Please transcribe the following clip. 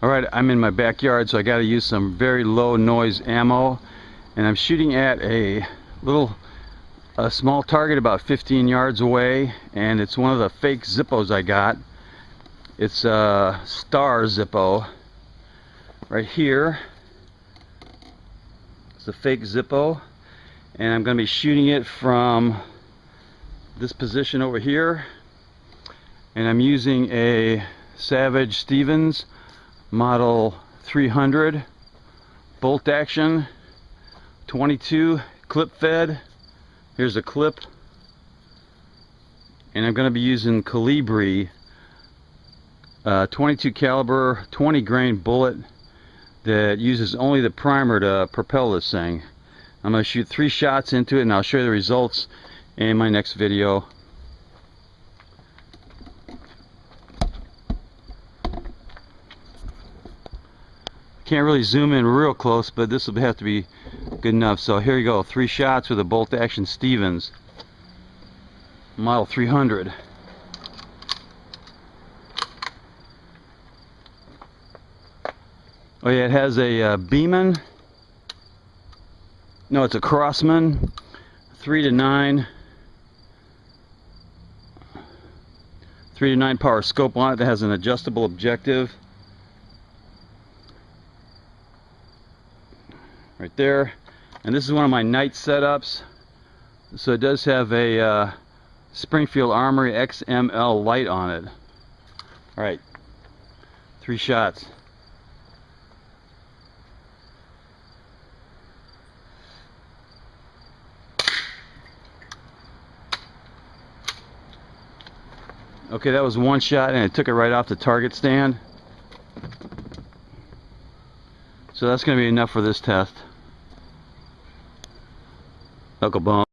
Alright, I'm in my backyard, so I got to use some very low noise ammo, and I'm shooting at a small target about 15 yards away, and it's one of the fake Zippos I got. It's a Star Zippo right here. It's a fake Zippo, and I'm going to be shooting it from this position over here, and I'm using a Savage Stevens model 300 bolt action 22 clip fed. Here's a clip, and I'm going to be using Calibri 22 caliber 20 grain bullet that uses only the primer to propel this thing. I'm going to shoot 3 shots into it, and I'll show you the results in my next video. Can't really zoom in real close, but this will have to be good enough. So here you go, 3 shots with a bolt action Stevens model 300. Oh yeah, it has a Beeman. No, it's a Crossman 3 to 9 power scope on it that has an adjustable objective right there. And this is one of my night setups, so it does have a Springfield Armory XML light on it. Alright, 3 shots. Okay, that was 1 shot, and it took it right off the target stand. So that's going to be enough for this test. Knuckle bump.